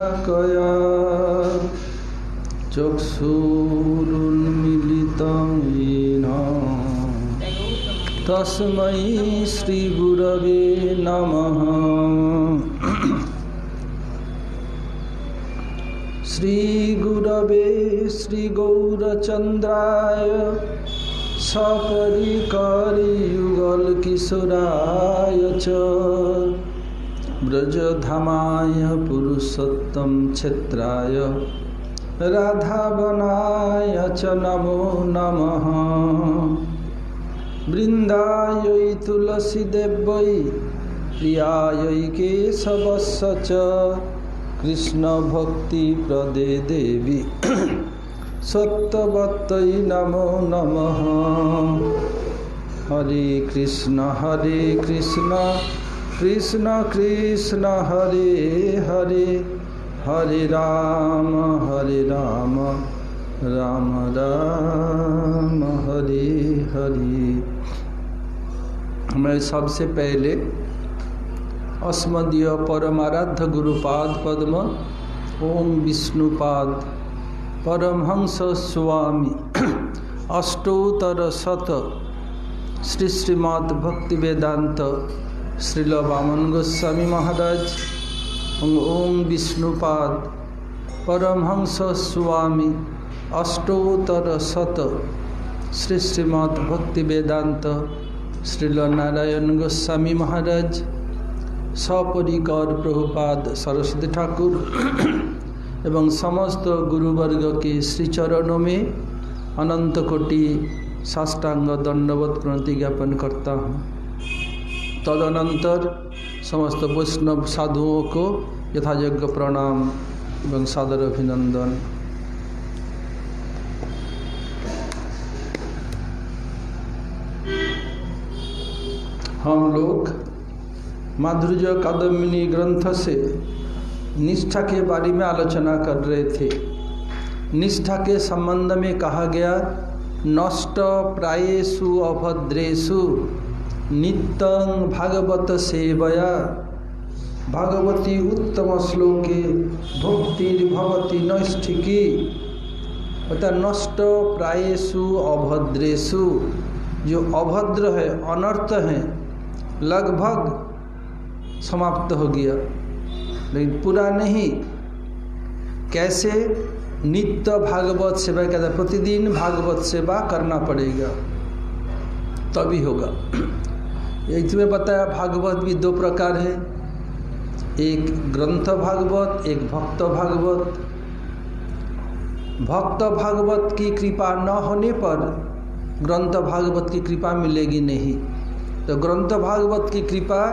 कया चक्षुरुन्मीलितं येन तस्मै श्रीगुरवे नमः। श्रीगुरवे श्रीगौरचन्द्राय सपरिकरि युगलकिशोराय च ब्रजधामाय पुरुषोत्तम क्षेत्राय राधावनाय च नमो नमः। वृन्दायै तुलसीदेव्यै प्रियायै केशवस्य च कृष्णभक्तिप्रदे देवी सत्यवत्यै नमो नमः। हरे कृष्ण कृष्ण कृष्ण हरे हरे, हरे राम राम राम हरे हरे। मैं सबसे पहले अस्मदीय परमाराध्य गुरुपाद पद्म ओम विष्णुपाद परमहंस स्वामी अष्टोत्तर शत श्री श्रीमद् भक्ति वेदांत श्रील वामन गोस्वामी महाराज ओम विष्णुपाद परमहंस स्वामी अष्टोत्तर शत श्री श्रीमद् भक्ति वेदांत श्रील नारायण गोस्वामी महाराज सपरिकर प्रभुपाद सरस्वती ठाकुर एवं समस्त गुरुवर्ग के श्रीचरणों में अनंत कोटि साष्टांग दंडवत प्रणति ज्ञापन करता हूँ। तदनंतर समस्त वैष्णव साधुओं को यथायोग्य प्रणाम एवं सादर अभिनंदन। हम लोग माधुर्य कादम्बिनी ग्रंथ से निष्ठा के बारे में आलोचना कर रहे थे। निष्ठा के संबंध में कहा गया नष्ट प्रायेषु अभद्रेषु नित्यं भागवत सेवया भागवती उत्तम श्लोके भक्तिर्भवति नैष्ठिकी। अर्थात नष्ट प्रायेषु अभद्रेषु, जो अभद्र है अनर्थ है लगभग समाप्त हो गया, लेकिन पूरा नहीं। कैसे? नित्य भागवत सेवा कहता है, प्रतिदिन भागवत सेवा करना पड़ेगा तभी होगा। इसमें बताया भागवत भी दो प्रकार है, एक ग्रंथ भागवत, एक भक्त भागवत। भक्त भागवत की कृपा न होने पर ग्रंथ भागवत की कृपा मिलेगी नहीं। तो ग्रंथ भागवत की कृपा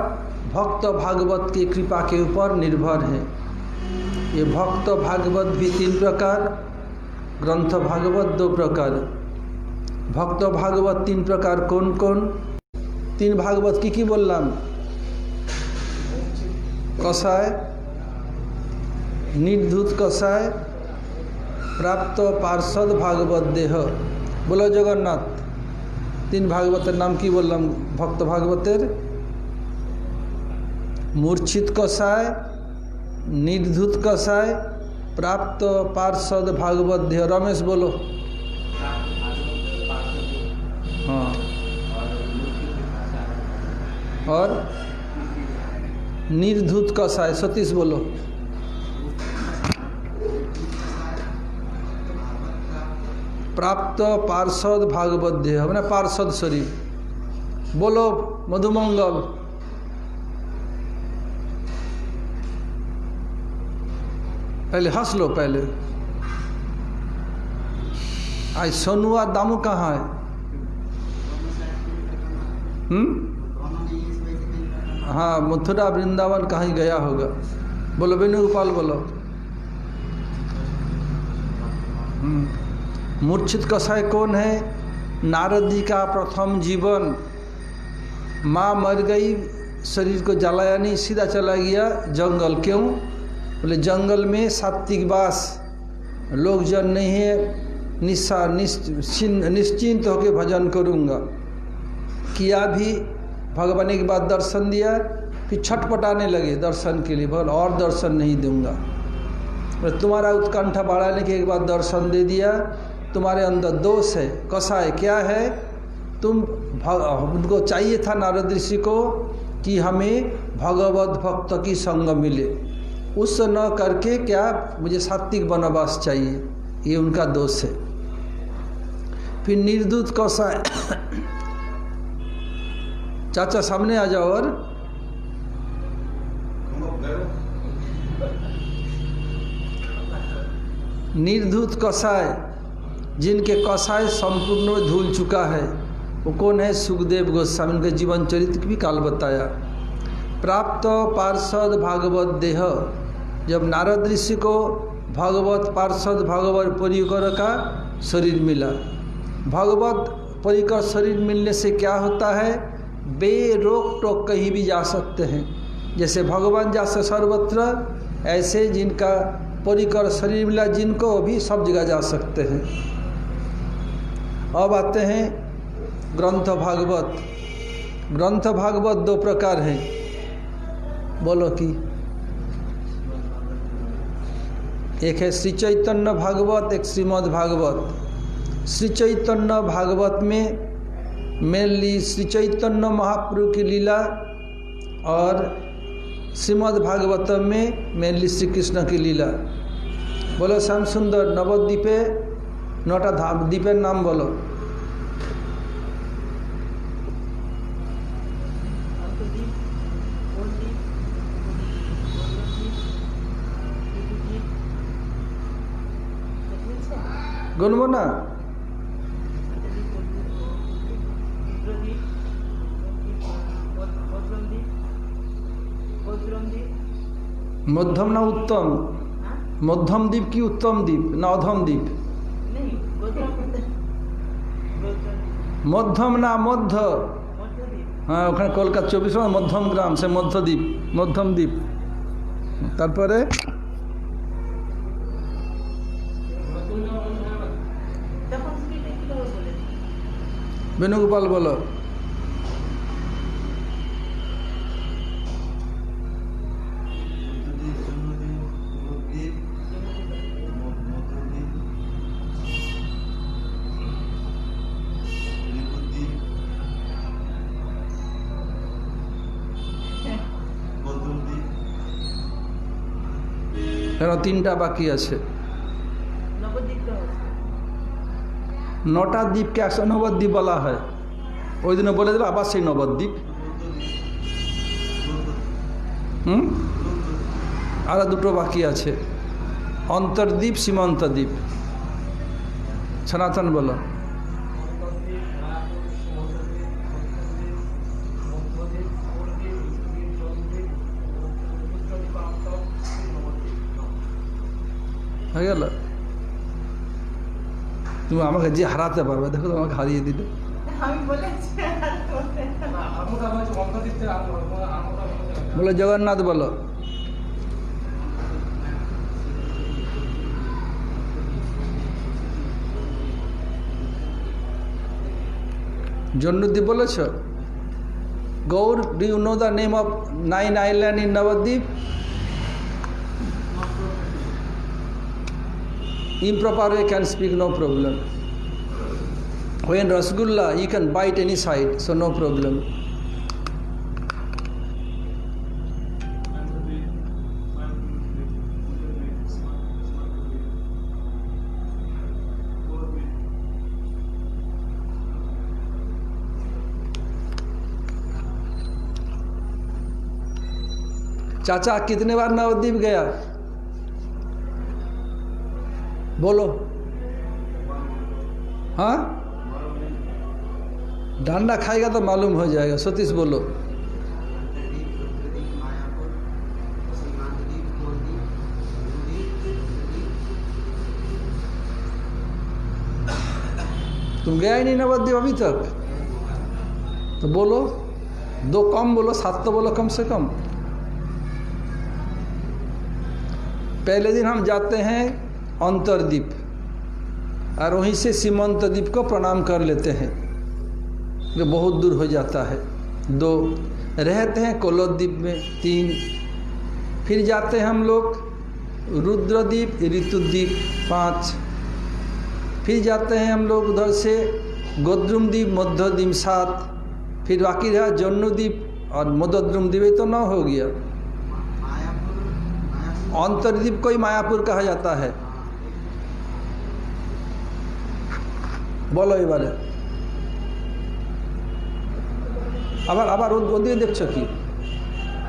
भक्त भागवत की कृपा के ऊपर निर्भर है। ये भक्त भागवत भी तीन प्रकार, ग्रंथ भागवत दो प्रकार। भक्त भागवत तीन प्रकार कौन कौन? तीन भागवत की बोललाम? कसाय, निर्धूत कसाय, प्राप्त पार्षद भागवत देह। बोलो जगन्नाथ। तीन भागवतेर नाम की बोललाम? भक्त भागवतेर मूर्छित कसाय, निर्धूत कसाय, प्राप्त पार्षद भागवत देह। रमेश बोलो। हाँ, और निर्धूत कसाय। सतीश बोलो। प्राप्त पार्षद भागवत देह मैंने पार्षद शरीर। बोलो मधुमंगल। पहले हंस लो पहले। आज सोनुआ दामू कहाँ है? हाँ, मथुरा वृंदावन कहीं गया होगा। बोलो वेणुगोपाल बोलो। मूर्छित कसाय कौन है? नारदी का प्रथम जीवन। माँ मर गई, शरीर को जलाया नहीं, सीधा चला गया जंगल। क्यों? बोले जंगल में सात्विक वास, लोग जन नहीं है, निश्चिंत होकर भजन करूँगा। किया भी, भगवान के बाद दर्शन दिया, फिर छटपटाने लगे दर्शन के लिए, बोल और दर्शन नहीं दूंगा। तुम्हारा उत्कंठा बढ़ाने के एक बार दर्शन दे दिया। तुम्हारे अंदर दोष है, कसाय क्या है? उनको चाहिए था नारद ऋषि को कि हमें भगवत भक्त की संग मिले, उस न करके क्या मुझे सात्विक वनवास चाहिए, ये उनका दोष है। फिर निर्दूत कसाय, चाचा सामने आ जाओ। और निर्धूत कसाय, जिनके कसाय संपूर्ण धुल चुका है, वो कौन है? सुखदेव गोस्वामी, उनके जीवन चरित्र भी काल बताया। प्राप्त पार्षद भागवत देह, जब नारद ऋषि को भगवत पार्षद भगवत परिकर का शरीर मिला, भगवत परिकर शरीर मिलने से क्या होता है? बेरोक टोक कहीं भी जा सकते हैं। जैसे भगवान जैसे सर्वत्र, ऐसे जिनका परिकर शरीर मिला जिनको भी सब जगह जा सकते हैं। अब आते हैं ग्रंथ भागवत। ग्रंथ भागवत दो प्रकार हैं, बोलो कि एक है श्री चैतन्य भागवत, एक श्रीमद् भागवत। श्री चैतन्य भागवत में मेनली श्री चैतन्य महाप्रभु की लीला, और श्रीमद् भागवत में मेनली श्री कृष्ण की लीला। बोलो श्याम सुंदर, नवद्वीपे नौटा द्वीपेर नाम बोलो। गुनबो ना? मध्यम ना उत्तम? मध्यम द्वीप की उत्तम द्वीप ना अधम द्वीप? मध्यम ना मध्य? हाँ, ওখানে কলকাতা 24 मध्यम ग्राम से मध्य द्वीप, मध्यम द्वीप। তারপরে वेणुगोपाल बोलो। तीनटा बाकी আছে। नौटा द्वीप के 190 द्वीप बला है, ওই দিনে বলে দিল আবার সেই নবদ্বীপ। আর দুটো বাকি আছে, অন্তর্দ্বীপ, সীমান্ত দ্বীপ। সনাতন বলো। হয়ে গেল? তুমি আমাকে যে হারাতে পারবে, দেখো তোমাকে হারিয়ে দিলে। বলো জগন্নাথ বলো। জন্নুদ্বীপ বলেছ? Gour, do you know the name of 9 island in Nabadwip? Improper way can speak, no problem. When Rasgulla, you can bite any side, so no problem. चाचा कितने बार नवद्वीप गया? बोलो। हाँ, डांडा खाएगा तो मालूम हो जाएगा। सतीश बोलो। तुम गया ही नहीं नवद्वीप अभी तक, तो बोलो। 2 कम बोलो, 7 तो बोलो कम से कम। पहले दिन हम जाते हैं अंतरद्वीप, और वहीं से सीमांत द्वीप को प्रणाम कर लेते हैं, जो बहुत दूर हो जाता है। 2 रहते हैं कोलोद्वीप में। 3 फिर जाते हैं हम लोग रुद्रद्वीप, ऋतुद्वीप 5। फिर जाते हैं हम लोग उधर से गोद्रुम द्वीप, मध्यद्वीप 7। फिर बाकी रहा जन्नुद्वीप और मध्यद्रुम द्वीप, तो 9 हो गया। अंतर्द्वीप को ही मायापुर कहा जाता है। बोलो एक बार আবার ওদিকে দেখছো কি?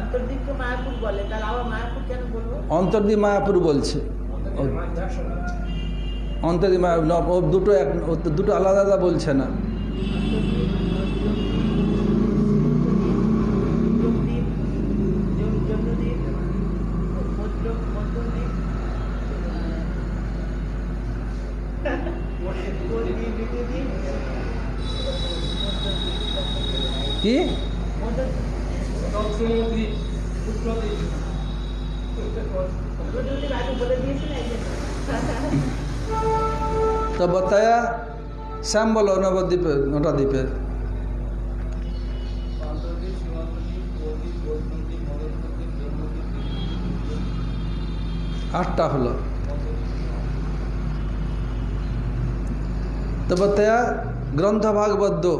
অন্তর্দ্বীপকে মায়াপুর বলে, তাহলে আবার মায়াপুর কেন বলবো? অন্তর্দ্বীপ মায়াপুর বলছে। অন্তর্দ্বীপ দুটো আলাদা আলাদা বলছে না। কি तो बताया श्याम बोलो नवद्वीप, नौटा द्वीपेर 8टा हलो। तो बताया ग्रंथ भागवत 2,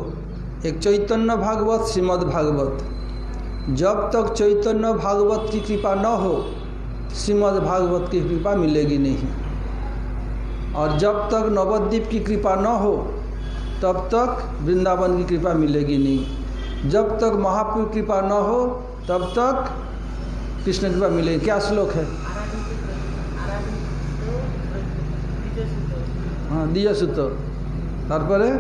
एक चैतन्य भागवत, श्रीमद् भागवत। जब तक चैतन्य भागवत की कृपा न हो, श्रीमद् भागवत की कृपा मिलेगी नहीं। और जब तक नवद्वीप की कृपा न हो, तब तक वृंदावन की कृपा मिलेगी नहीं। जब तक महापुर कृपा न हो, तब तक कृष्ण कृपा मिलेगी। क्या श्लोक है? हाँ, द्विज सूत, तारपरे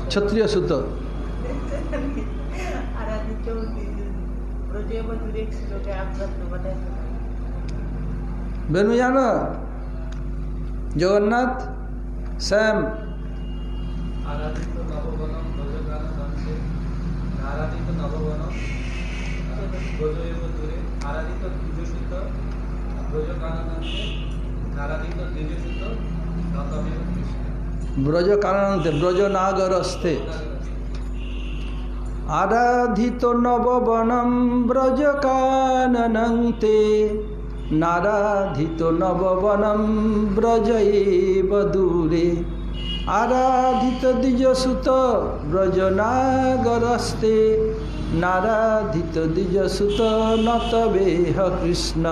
क्षत्रिय सूत। बेनु जानो जगन्नाथ श्याम आराधित नववनम ब्रजकाननंते आराधित नववनम ब्रजएव दूरे आराधित द्विजसुत ब्रजकाननंते आराधित द्विजसुत नतमेव कृष्ण ब्रज काननंते ब्रज नागरस्ते आराधित नववनम ब्रज काननंते नाराधित नववनम ब्रजएव दूरे आराधित द्विजसुत ब्रज नागरस्ते नाराधित द्विजसुत नतवेह कृष्ण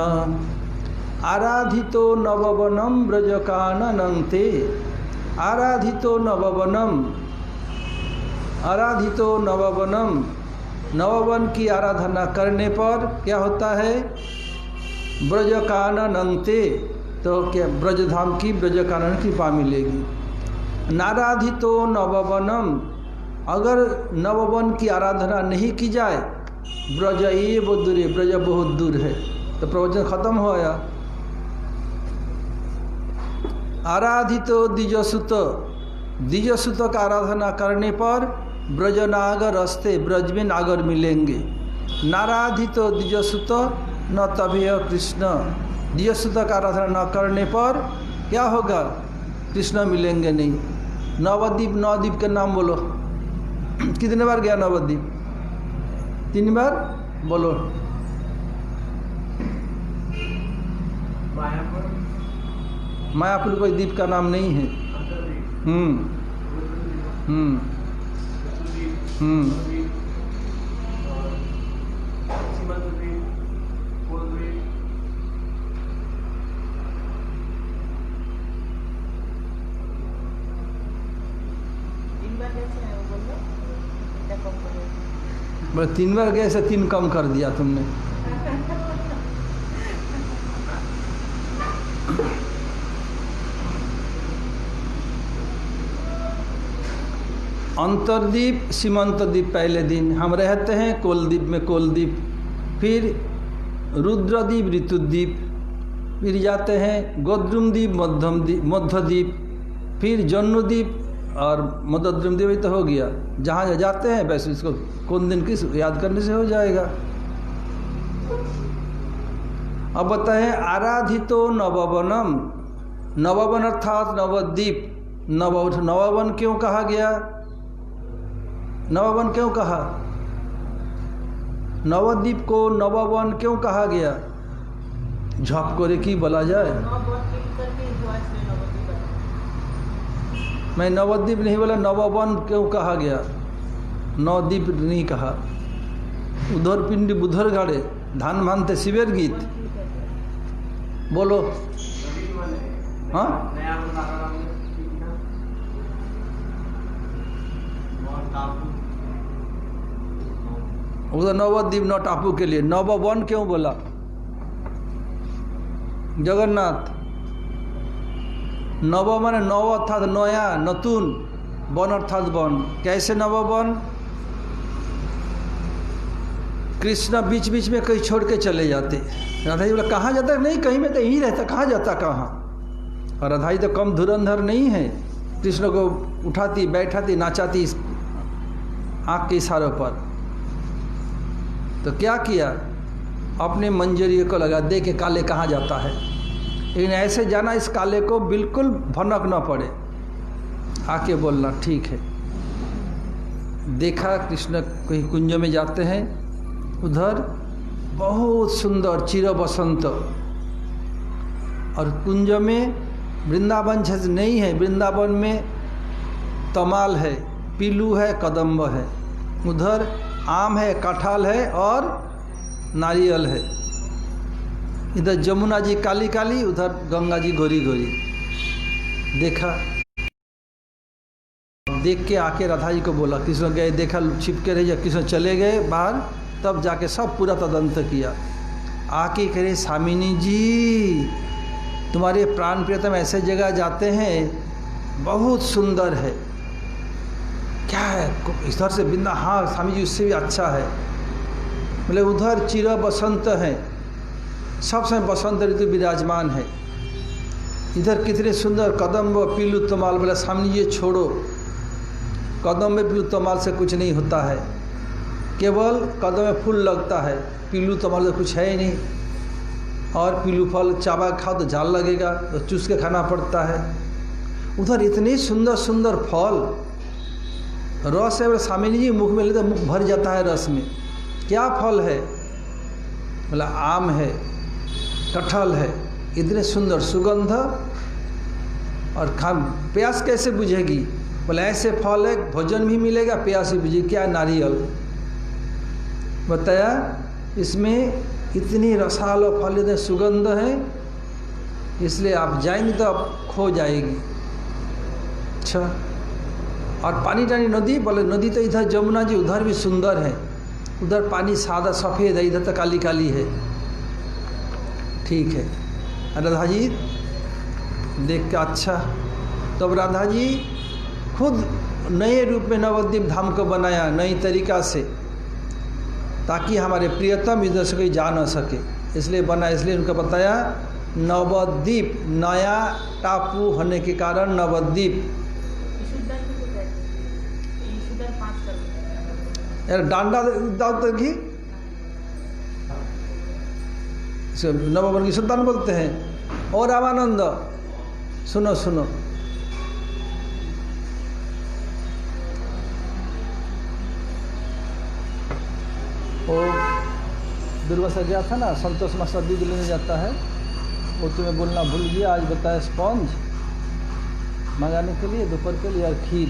आराधितो नववनम ब्रज काननंते आराधितो नववनम नववन की आराधना करने पर क्या होता है? ब्रज काननंते, तो क्या ब्रजधाम की ब्रज कानन की कृपा मिलेगी। नाराधितो नववनम, अगर नववन की आराधना नहीं की जाए, ब्रज एव दूरे, ब्रज बहुत दूर है, तो प्रवचन खत्म हो गया। आराधितो द्विजसुत, द्विजसुत का आराधना करने पर ब्रज नागर रस्ते, ब्रज में नागर मिलेंगे। नाराधितो द्विजसुत न तभेय कृष्ण, द्विजसुत का आराधना न करने पर क्या होगा? कृष्ण मिलेंगे नहीं। नवद्वीप, नवद्वीप के नाम बोलो। कितने बार गया नवद्वीप? 3 बार बोलो। मायापुर कोई द्वीप का नाम नहीं है। बोले 3 बार गए से 3 कम कर दिया तुमने। अंतर्द्वीप, सीमंत द्वीप पहले दिन हम रहते हैं कोलद्वीप में, कोलद्वीप। फिर रुद्रद्वीप, ऋतुद्वीप। फिर जाते हैं गोद्रुम द्वीप, मध्यद्वीप। फिर जन्नुद्वीप और मध्यद्रुम द्वीप तो हो गया। जहाँ जाते हैं वैसे इसको कौन दिन किस याद करने से हो जाएगा। अब बताएं आराधितो नववनम, नववन अर्थात नवद्वीप। नववन क्यों कहा गया? नववन क्यों कहा? नवद्वीप को नववन क्यों कहा गया? झप करे की बोला जाए। नवद्वीप करके जो आज से नवद्वीप बना। मैं नवद्वीप नहीं बोला, नववन क्यों कहा गया, नवद्वीप नहीं कहा। उधर पिंडी बुधर गाड़े धान मानते शिवेर गीत बोलो। हाँ उधर नवद्वीप न टापू के लिए, नववन क्यों बोला। जगन्नाथ नव माने नव अर्थात नया नतून, वन अर्थात वन। कैसे नववन, कृष्ण बीच बीच में कहीं छोड़ के चले जाते। राधा जी बोला कहाँ जाता, नहीं कहीं में तो यहीं रहता, कहाँ जाता कहाँ। और राधा जी तो कम धुरंधर नहीं है, कृष्ण को उठाती बैठाती नाचाती आँख के इशारों पर। तो क्या किया, अपने मंजरी को लगा दे के काले कहाँ जाता है, लेकिन ऐसे जाना इस काले को बिल्कुल भनक न पड़े। आके बोलना ठीक है। देखा कृष्ण कहीं कुंज में जाते हैं, उधर बहुत सुंदर चिर बसंत, और कुंज में वृंदावन जैसे नहीं है, वृंदावन में तमाल है, पीलू है, कदम्ब है। उधर आम है, कटहल है और नारियल है। इधर जमुना जी काली काली, उधर गंगा जी गोरी गोरी। देखा, देख के आके राधा जी को बोला, कृष्ण गए देखा छिपके रही, जब कृष्ण चले गए बाहर तब जाके सब पूरा तदंत किया। आके कह रहे स्वामिनी जी तुम्हारे प्राण प्रियतम ऐसे जगह जाते हैं, बहुत सुंदर है। क्या है इधर से बिंदा, हाँ स्वामी जी उससे भी अच्छा है। बोले उधर चिर बसंत है, सब समय बसंत ऋतु विराजमान है। इधर कितने सुंदर कदम्ब पीलू तमाल। बोला स्वामी जी छोड़ो, कदम में पीलू तमाल से कुछ नहीं होता है, केवल कदम में फूल लगता है, पीलू तमाल से कुछ है ही नहीं। और पीलू फल चाबा खाओ तो झाल लगेगा, तो चूस के खाना पड़ता है। उधर इतने सुंदर सुंदर फल, रस है। स्वामी जी मुख में लेते मुख भर जाता है रस में। क्या फल है, बोला आम है, कटहल है, इतने सुंदर सुगंध, और प्यास कैसे बुझेगी। बोला ऐसे फल है, भोजन भी मिलेगा, प्यास भी बुझेगी। क्या नारियल बताया, इसमें इतनी रसालो फल, इतने सुगंध है, इसलिए आप जाएंगे तो आप खो जाएगी। अच्छा, और पानी टानी नदी, बोले नदी तो इधर जमुना जी उधर भी सुंदर है, उधर पानी सादा सफ़ेद है, इधर तो काली काली है। ठीक है, राधा जी देख के अच्छा। तब राधा जी खुद नए रूप में नवद्वीप धाम को बनाया, नई तरीका से, ताकि हमारे प्रियतम इधर से कोई जा न सके, इसलिए बना। इसलिए उनको बताया नवद्वीप, नया टापू होने के कारण नवद्वीप। यार डांडा दाव तक ही नववन की सुल्तान बोलते हैं। और रामानंद सुनो सुनो, वो दुर्वासा गया था ना, संतोष मास्टर दूध लेने जाता है, वो तुम्हें बोलना भूल गया, आज बताया स्पॉन्ज मंगाने के लिए दोपहर के लिए, और खीर।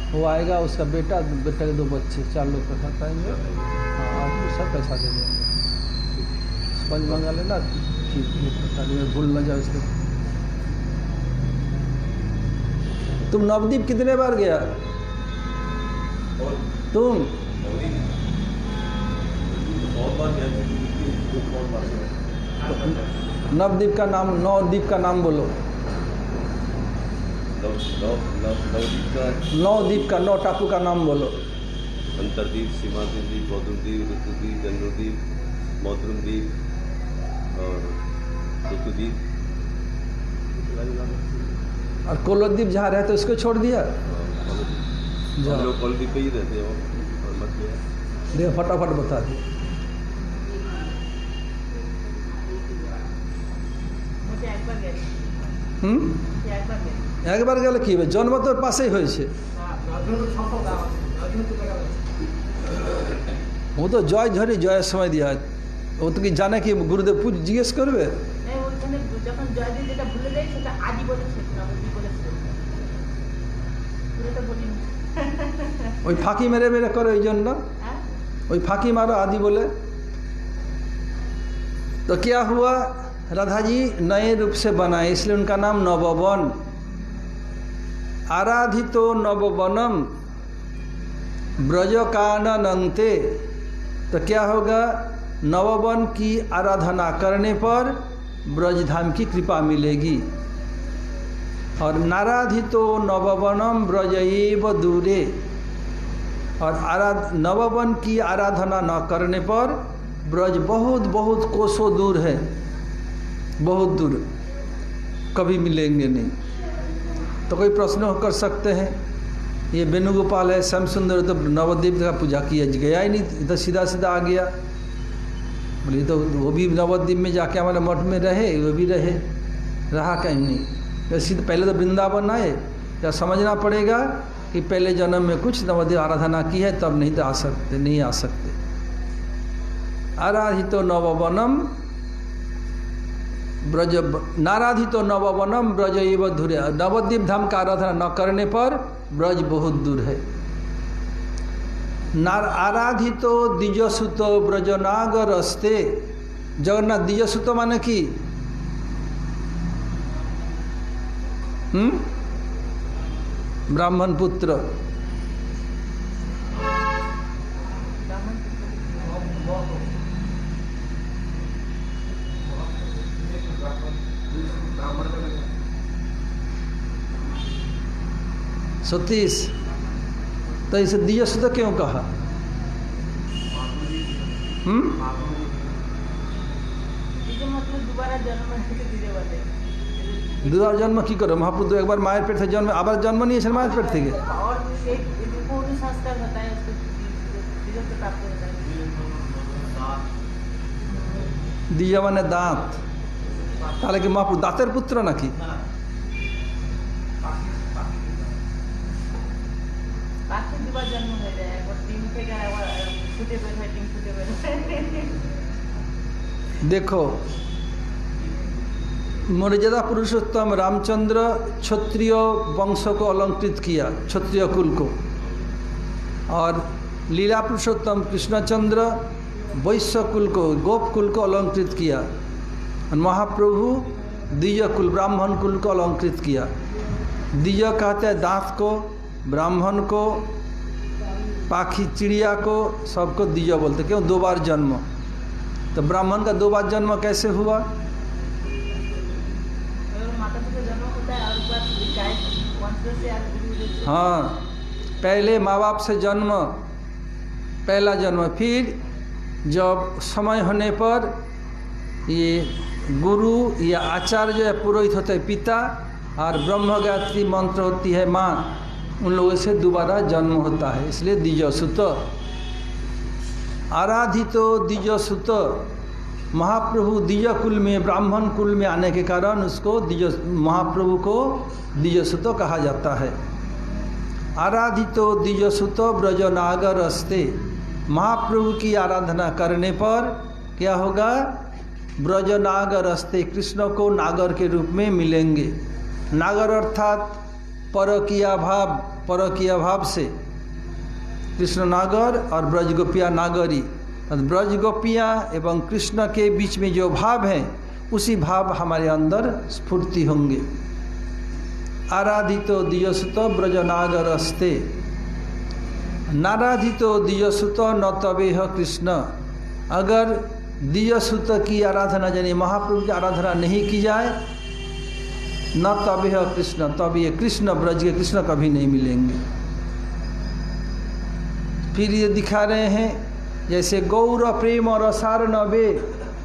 वो आएगा, उसका बेटा के 2 बच्चे, 4 लोग का खाता है। हाँ, आज तो सब पैसा दे देंगे। स्पंज मंगा लेना, खीर भूल न जाओ इसलिए। तुम नवद्वीप कितने बार गया तुम? नवद्वीप का नाम, नवद्वीप का नाम बोलो। नवद्वीप का, 9 टापू का नाम बोलो। अंतरद्वीप, सीमांतद्वीप, बौद्धद्वीप, ऋतुद्वीप, जन्मद्वीप, मौद्रुमद्वीप और ऋतुद्वीप। और कोलोद्वीप जहाँ रहते उसको छोड़ दिया। हम लोग कोलोद्वीप पे ही रहते हैं और मत गया। देखो फटाफट बता दो। একবার গেলে কি হবে, জন্ম তো পাশেই হয়েছে। ও তো জয় ধরে জয়ের সময় দেওয়া, ও তো কি জানে কি গুরুদেব জিজ্ঞেস করবে? জয়দি যেটা ভুলে যায় সেটা আদি বলে শেষ, নবদ্বীপ বলে শেষ। পুরোটা বলিনি। ওই ফাঁকি মেরে মেরে করে ওই জন্য, হ্যাঁ? ওই फाकी मारो आदि बोले। तो क्या हुआ, राधा जी नए रूप से बनाए इसलिए उनका नाम नववन। आराधितो नववनम ब्रजकाननंते। तो क्या होगा, नववन की आराधना करने पर ब्रजधाम की कृपा मिलेगी। और नाराधितो नववनम ब्रजएव दूरे। और नववन की आराधना न करने पर ब्रज बहुत बहुत कोसों दूर है, बहुत दूर, कभी मिलेंगे नहीं। तो कोई प्रश्न कर सकते हैं, ये वेणुगोपाल है, श्याम सुंदर तो नवद्वीप का पूजा किया गया ही नहीं, इधर सीधा सीधा आ गया। बोले तो वो भी नवद्वीप में जाके हमारे मठ में रहे, वो भी रहा कहीं नहीं। वैसे तो पहले तो वृंदावन आए, क्या समझना पड़ेगा कि पहले जन्म में कुछ नवद्वीप आराधना की है, तब नहीं आ सकते। आराधितो नववनम ब्रज नाराधितो नववनम ब्रज एव धुरे। नवद्वीप धाम का आराधना न करने पर ब्रज बहुत दूर है। आराधितो द्विजसुतो ब्रजनागरस्ते। जगन्नाथ द्विजसुतो माने की ब्राह्मण पुत्र। सतीश, तो इसे द्विजसुत क्यों कहा? दोबारा जन्म की करो, महापुत्र एक बार मायर पेट से जन्म, आबार जन्म नहीं है मायर पेट থেকে। और एक पूर्ण संस्कार होता है उसको द्विज से प्राप्त होता है। द्विज माने दांत, তাহলে কি महापुत्र দাঁতের পুত্র নাকি? পাখি দুবার জন্ম হয়ে যায়, একবার ডিম থেকে আবার ফুটে বের হয়, ডিম ফুটে বের হয়। देखो, मर्यादा पुरुषोत्तम रामचंद्र क्षत्रिय वंश को अलंकृत किया, क्षत्रिय कुल को। और लीला पुरुषोत्तम कृष्णचंद्र वैश्य कुल को, गोप कुल को अलंकृत किया। और महाप्रभु द्विज कुल, ब्राह्मण कुल को अलंकृत किया। द्विज कहते हैं दांत को, ब्राह्मण को, पाखी चिड़िया को, सबको द्विज बोलते। क्यों? दो बार जन्म। तो ब्राह्मण का दो बार जन्म कैसे हुआ? हाँ, पहले माँ बाप से जन्म, पहला जन्म, फिर जब समय होने पर ये गुरु या आचार्य या पुरोहित होते हैं पिता, और ब्रह्मगायत्री मंत्र होती है माँ, उन लोगों से दोबारा जन्म होता है, इसलिए द्विजसुत। आराधितो द्विजसुत। महाप्रभु द्विज कुल में, ब्राह्मण कुल में आने के कारण उसको महाप्रभु को द्विजसुत कहा जाता है। आराधितो द्विजसुत ब्रजनागरस्ते। महाप्रभु की आराधना करने पर क्या होगा? ब्रजनागरस्ते, कृष्ण को नागर के रूप में मिलेंगे। नागर अर्थात परकीय भाव से कृष्ण नागर और ब्रज गोपिया नागरी। ब्रज गोपियाँ एवं कृष्ण के बीच में जो भाव है, उसी भाव हमारे अंदर स्फूर्ति होंगे। आराधितो द्विजसुत ब्रजनागरस्ते। नाराधितो द्विजसुत न तवेह कृष्ण। अगर द्विजसुत की आराधना, यानी महाप्रभु की आराधना नहीं की जाए, न तवेह कृष्ण, तब ये कृष्ण, ब्रज के कृष्ण कभी नहीं मिलेंगे। फिर ये दिखा रहे हैं, जैसे गौर प्रेम रसार नबे,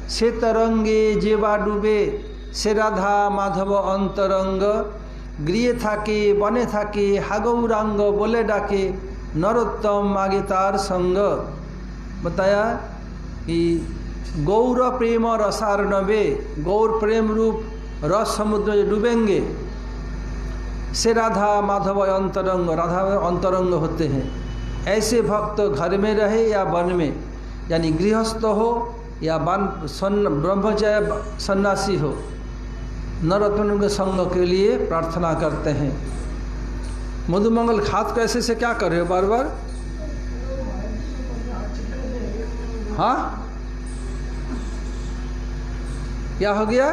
से तरंगे जेवा डूबे, से राधा माधव अंतरंग, गृह थाके बने थाके हागौरांग, बोले डाके नरोत्तम मागे तार संग। बताया कि गौर प्रेम रसार नबे, गौर प्रेम रूप रस समुद्र डूबेंगे। से राधा माधव अंतरंग, राधा अंतरंग होते हैं। ऐसे भक्त घर में रहे या वन में, यानी गृहस्थ हो या ब्रह्मचारी सन्यासी हो, नरोत्तम के संग के लिए प्रार्थना करते हैं। मधुमंगल खात कैसे से क्या कर रहे हो बार बार? हाँ, क्या हो गया?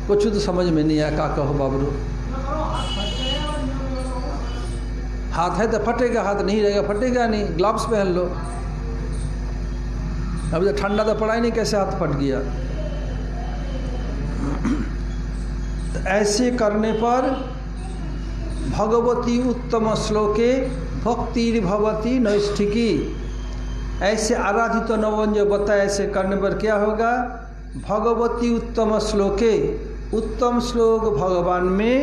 कुछ तो समझ में नहीं आया, क्या कहो बाबरू? हाथ है तो फटेगा, हाथ नहीं रहेगा फटेगा नहीं। ग्लव्स पहन लो। अभी तो ठंडा तो पड़ा ही नहीं, कैसे हाथ फट गया? तो ऐसे करने पर भगवती उत्तम श्लोके भक्तिर्भवती नैष्ठिकी, ऐसे आराधित नवन जो बताया, ऐसे करने पर क्या होगा? भगवती उत्तम श्लोके, उत्तम श्लोक भगवान में,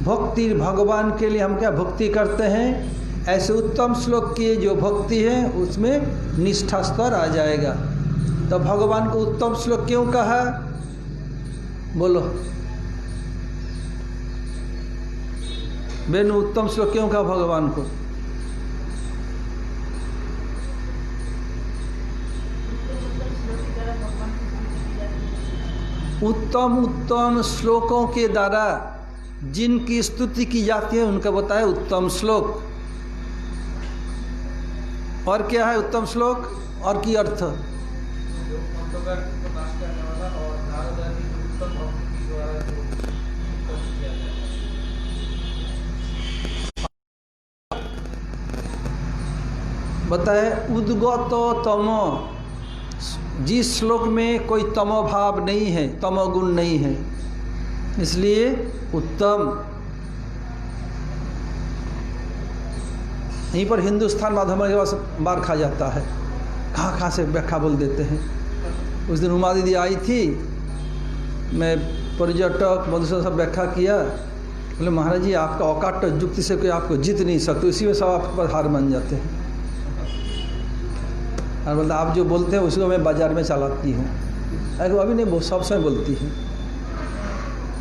भक्ति भगवान के लिए हम क्या भक्ति करते हैं, ऐसे उत्तम श्लोक की जो भक्ति है उसमें निष्ठा स्तर आ जाएगा। तो भगवान को उत्तम श्लोक क्यों कहा? बोलो बेनु, उत्तम श्लोक क्यों कहा भगवान को? उत्तम उत्तम श्लोकों के द्वारा जिनकी स्तुति की जाती है उनका बताया उत्तम श्लोक। और क्या है उत्तम श्लोक? और की अर्थ? बताए उद्गत तम, जिस श्लोक में कोई तमो भाव नहीं है, तमो गुण नहीं है, इसलिए उत्तम। यहीं पर हिंदुस्तान माध्यम के पास मार खा जाता है, कहाँ से व्याख्या बोल देते हैं। उस दिन उमा दीदी आई थी, मैं पर्यटक मधुसूदन सब व्याख्या किया, बोले महाराज जी आपका औकात युक्ति से कोई आपको जीत नहीं सकते, उसी में सब आपके पास हार मान जाते हैं। और बोलते आप जो बोलते हैं उसको मैं बाजार में चलाती हूँ। अरे अभी नहीं, वो सब समय बोलती है।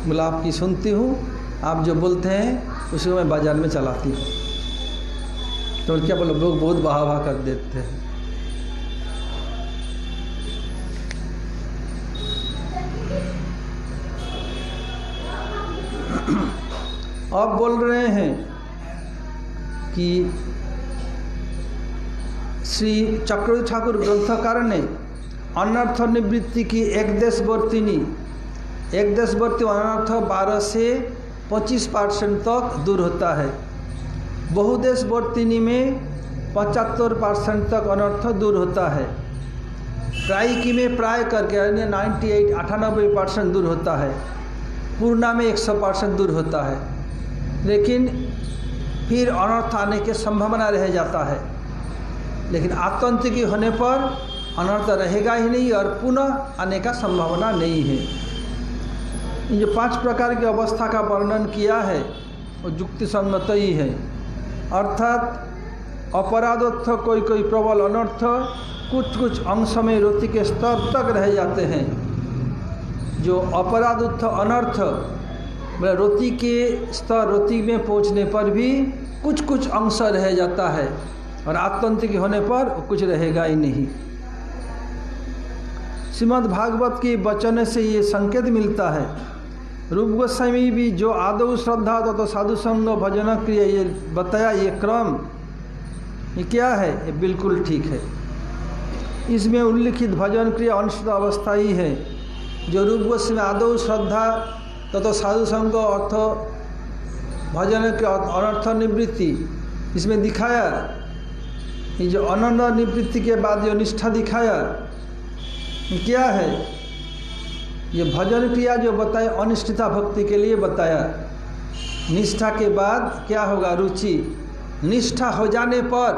बोला आपकी सुनती हूँ, आप जो बोलते हैं उसको मैं बाजार में चलाती हूँ। तो क्या बोलो, लोग बहुत वाह कर देते हैं। अब बोल रहे हैं कि श्री चक्रवर्ती ठाकुर ग्रंथकार ने अनर्थ निवृत्ति की एक देशवर्तिनी अनर्थ 12 से 25% तक दूर होता है। बहुदेशवर्तिनी में 75% तक अनर्थ दूर होता है। प्रायिकी में प्राय करके 98% दूर होता है। पूर्णा में 100% दूर होता है। लेकिन फिर अनर्थ आने की संभावना रह जाता है। लेकिन आतंकी होने पर अनर्थ रहेगा ही नहीं और पुनः आने का संभावना नहीं है। ये 5 प्रकार की अवस्था का वर्णन किया है वो युक्ति संगत ही है। अर्थात अपराधोत्थ कोई प्रबल अनर्थ कुछ अंश में रोति के स्तर तक रह जाते हैं। जो अपराधोत्थ अनर्थ मतलब रोति के स्तर, रोति में पहुंचने पर भी कुछ अंश रह जाता है और आतंकी होने पर कुछ रहेगा ही नहीं। श्रीमद् भागवत के वचन से ये संकेत मिलता है। रूप गोस्वामी भी जो आदौ श्रद्धा तो साधु संग भजन क्रिया ये बताया, ये क्रम ये क्या है, ये बिल्कुल ठीक है। इसमें उल्लिखित भजन क्रिया अनुष्ठित अवस्था ही है। जो रूप गोस्वामी आदौ श्रद्धा तो साधु संग अर्थ भजन के अनर्थ निवृत्ति इसमें दिखाया। ये जो अनर्थ निवृत्ति के बाद जो निष्ठा दिखाया क्या है, ये भजन क्रिया जो बताए अनिष्ठिता भक्ति के लिए बताया। निष्ठा के बाद क्या होगा, रुचि। निष्ठा हो जाने पर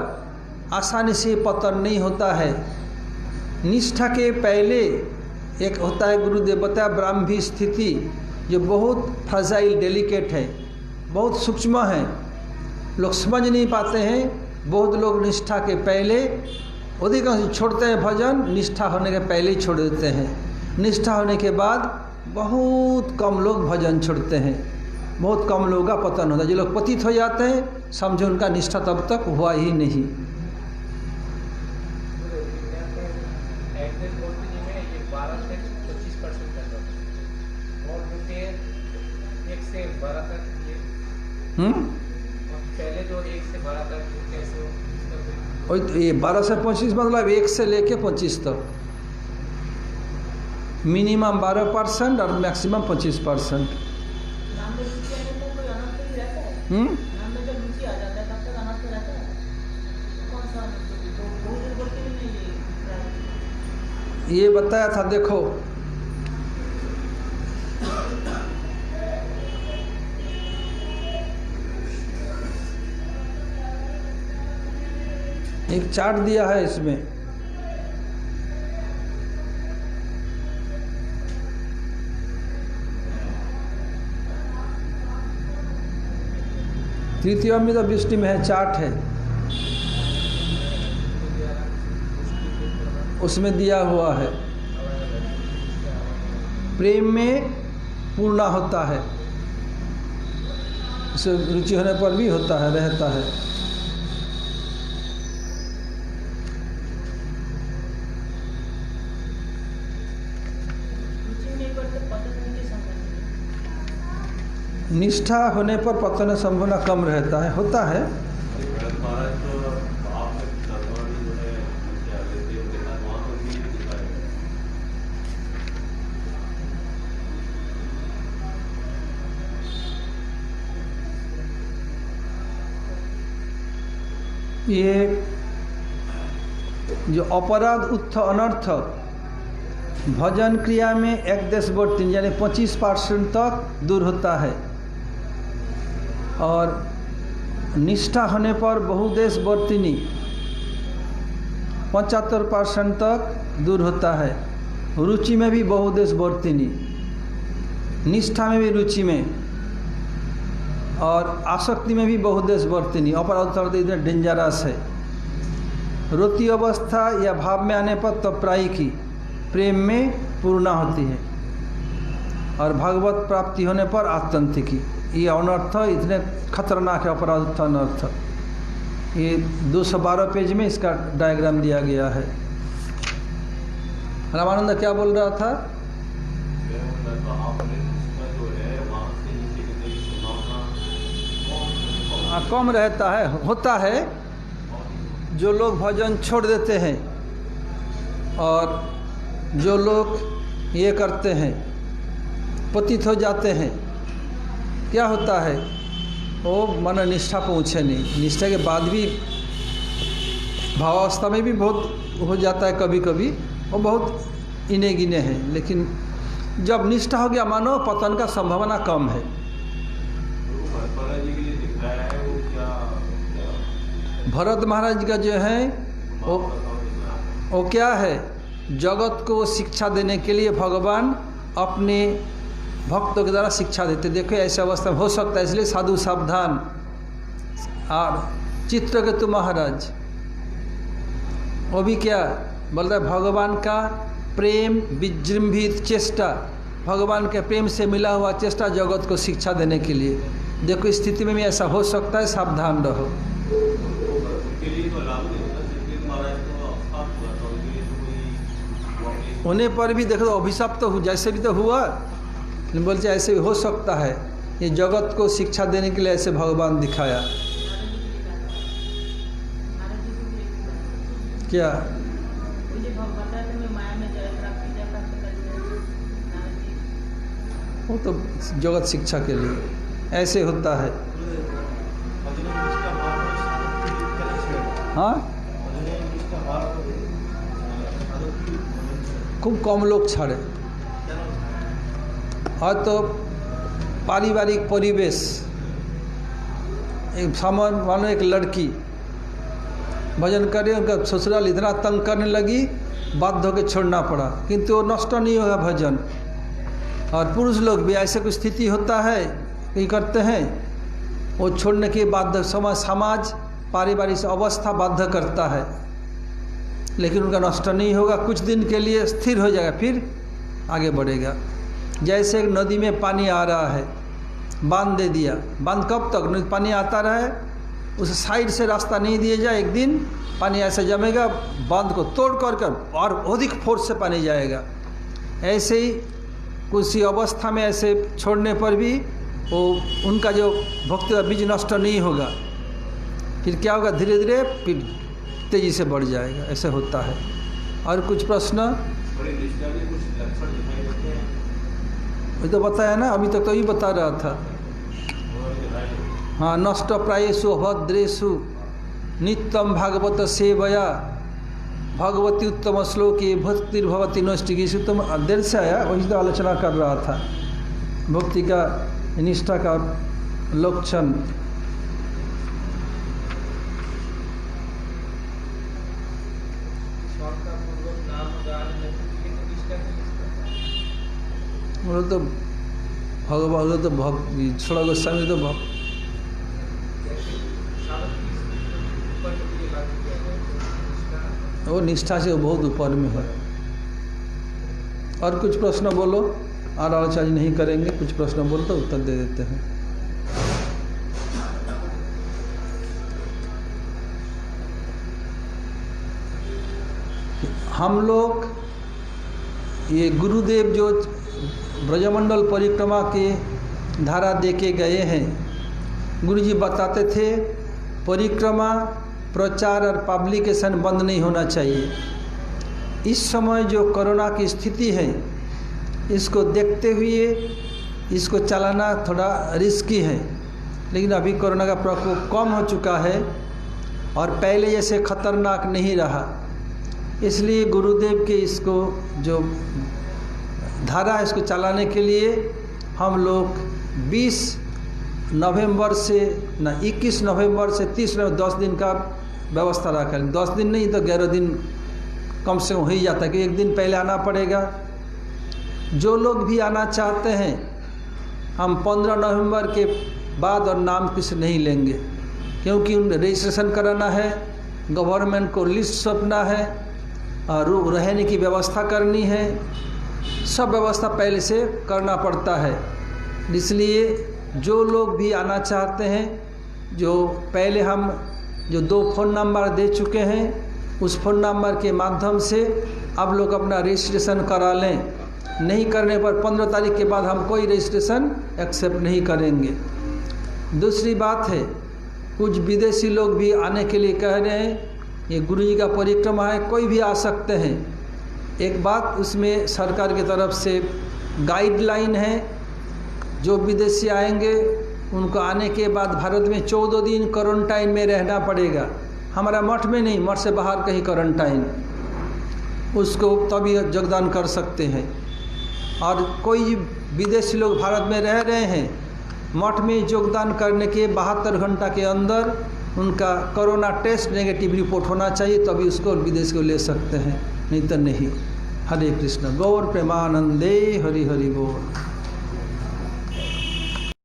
आसानी से पतन नहीं होता है। निष्ठा के पहले एक होता है, गुरुदेव बताया, ब्राह्मी स्थिति, जो बहुत फ्रजाइल डेलिकेट है, बहुत सूक्ष्म है, लोग समझ नहीं पाते हैं। बहुत लोग निष्ठा के पहले अधिकांश छोड़ते हैं भजन, निष्ठा होने के पहले ही छोड़ देते हैं। निष्ठा होने के बाद बहुत कम लोग भजन छोड़ते हैं, बहुत कम लोगों का पतन होता है। जो लोग पतित हो जाते हैं समझो उनका निष्ठा तब तक हुआ ही नहीं। और जो थे 1 से 12 तक ये और पहले जो 1 से 12 तक वो कैसे हो इसका कोई- और ये 12 से 25 मतलब 1 से लेके 25 तक, मिनिमम 12% और मैक्सिमम 25%। नाम में रुचि आने तक कोई अनर्थ नहीं रहता है। नाम में जब रुचि आ जाता है तब तक अनर्थ रहता है। कौन सा अनर्थ? तो बहुत देर बोलते ही नहीं ये बताया था, देखो एक चार्ट दिया है इसमें, तृतीय में तो विष्णु में है, चार्ट है उसमें दिया हुआ है। प्रेम में पूर्णा होता है, उसे रुचि होने पर भी होता है, रहता है। रुचि नहीं करते पतन नहीं संबंध। निष्ठा होने पर पतन संभावना कम रहता है, होता है। महाराज तो आप सर्वाणी जो है क्या लेते हो देखा वहाँ पर भी दिखा है। ये जो अपराध उत्थ अनर्थ भजन क्रिया में एक देशवर्ती यानी 25% तक दूर होता है, और निष्ठा होने पर बहुदेश वर्तिनी 75% तक दूर होता है। रुचि में भी बहुदेश वर्तिनी, निष्ठा में भी, रुचि में और आसक्ति में भी बहुदेश वर्तिनी। अपराध इतना डेंजरस है। रोती अवस्था या भाव में आने पर तप्रायिकी प्रेम में पूर्णा होती है, और भगवत प्राप्ति होने पर आत्यंतिकी। ये अनर्थ इतने खतरनाक है, अपराध अनर्थ। ये 212 पेज में इसका डायग्राम दिया गया है। रामानंद क्या बोल रहा था? कम रहता है, होता है। जो लोग भजन छोड़ देते हैं और जो लोग ये करते हैं, पतित हो जाते हैं, क्या होता है? वो मन निष्ठा पहुँचे नहीं। निष्ठा के बाद भी भावावस्था में भी बहुत हो जाता है कभी कभी, वो बहुत इने गिने हैं। लेकिन जब निष्ठा हो गया मानो, पतन का संभावना कम है। भरत महाराज का जो है वो क्या है? जगत को शिक्षा देने के लिए भगवान अपने भक्तों के द्वारा शिक्षा देते। देखो ऐसे अवस्था में हो सकता है, इसलिए साधु सावधान। और चित्रकेतु महाराज वो भी क्या बोलता है? भगवान का प्रेम विजृंभित चेष्टा, भगवान के प्रेम से मिला हुआ चेष्टा जगत को शिक्षा देने के लिए। देखो इस स्थिति में भी ऐसा हो सकता है, सावधान रहो। होने पर भी देखो अभिशाप तो जैसे भी तो हुआ, लेकिन बोलते ऐसे भी हो सकता है। ये जगत को शिक्षा देने के लिए ऐसे भगवान दिखाया। क्या वो तो जगत शिक्षा के लिए ऐसे होता है। हाँ, खूब कम लोग छाड़े। और तो पारिवारिक परिवेश, एक सामान मानो एक लड़की भजन करे, उनका ससुराल इतना तंग करने लगी, बाध्य होकर छोड़ना पड़ा, किंतु वो नष्ट नहीं होगा भजन। और पुरुष लोग भी ऐसे कुछ स्थिति होता है, कहीं करते हैं, वो छोड़ने के बाद समाज पारिवारिक अवस्था बाध्य करता है, लेकिन उनका नष्ट नहीं होगा। कुछ दिन के लिए स्थिर हो जाएगा, फिर आगे बढ़ेगा। जैसे एक नदी में पानी आ रहा है, बांध दे दिया, बांध कब तक? नदी पानी आता रहे, उस साइड से रास्ता नहीं दिया जाए, एक दिन पानी ऐसे जमेगा, बांध को तोड़ कर और अधिक फोर्स से पानी जाएगा। ऐसे ही किसी अवस्था में ऐसे छोड़ने पर भी वो उनका जो भक्ति का बीज नष्ट नहीं होगा, फिर क्या होगा, धीरे धीरे फिर तेजी से बढ़ जाएगा, ऐसे होता है। और कुछ प्रश्न? बड़े निष्ठा में कुछ लक्षण दिखाई देते हैं? मैं तो बताया ना, अभी तक तो ही बता रहा था। हाँ, नष्ट प्रायेषु भद्रेषु नित्यम भागवत सेवया भगवती उत्तम श्लोके भक्तिर्भवति नैष्ठिकीषु। तुम देर से आया, वही तो आलोचना कर रहा था भक्ति का निष्ठा का लक्षण। वो तो भगवान तो छोड़ा गोस्वामी तो वो निष्ठा से बहुत ऊपर में है। और कुछ प्रश्न बोलो, और आलोचना नहीं करेंगे, कुछ प्रश्न बोलो तो उत्तर दे देते हैं। हम लोग ये गुरुदेव जो ब्रजमंडल परिक्रमा के धारा दे के गए हैं, गुरुजी बताते थे परिक्रमा प्रचार और पब्लिकेशन बंद नहीं होना चाहिए। इस समय जो कोरोना की स्थिति है, इसको देखते हुए इसको चलाना थोड़ा रिस्की है, लेकिन अभी कोरोना का प्रकोप कम हो चुका है और पहले जैसे खतरनाक नहीं रहा। इसलिए गुरुदेव के इसको जो धारा है, इसको चलाने के लिए हम लोग 20 नवंबर से 21 नवंबर से 30 नवंबर 10 दिन का व्यवस्था रखा है। 10 दिन नहीं तो 11 दिन कम से कम हो ही जाता है कि एक दिन पहले आना पड़ेगा। जो लोग भी आना चाहते हैं, हम 15 नवंबर के बाद और नाम किसी नहीं लेंगे, क्योंकि रजिस्ट्रेशन कराना है, गवर्नमेंट को लिस्ट सौंपना है और रहने की व्यवस्था करनी है, सब व्यवस्था पहले से करना पड़ता है। इसलिए जो लोग भी आना चाहते हैं, जो पहले हम जो 2 फ़ोन नंबर दे चुके हैं, उस फ़ोन नंबर के माध्यम से आप लोग अपना रजिस्ट्रेशन करा लें। नहीं करने पर 15 तारीख के बाद हम कोई रजिस्ट्रेशन एक्सेप्ट नहीं करेंगे। दूसरी बात है, कुछ विदेशी लोग भी आने के लिए कह रहे हैं, ये गुरुजी का परिक्रमा है, कोई भी आ सकते हैं। एक बात उसमें सरकार की तरफ से गाइडलाइन है, जो विदेशी आएंगे उनको आने के बाद भारत में 14 दिन क्वारंटाइन में रहना पड़ेगा। हमारा मठ में नहीं, मठ से बाहर कहीं क्वारंटाइन, उसको तभी योगदान कर सकते हैं। और कोई विदेशी लोग भारत में रह रहे हैं, मठ में योगदान करने के 72 घंटा के अंदर उनका कोरोना टेस्ट नेगेटिव रिपोर्ट होना चाहिए, तभी उसको विदेश को ले सकते हैं, नहीं तो नहीं। हरे कृष्ण। गौर प्रेमानंदे हरि हरि बोल।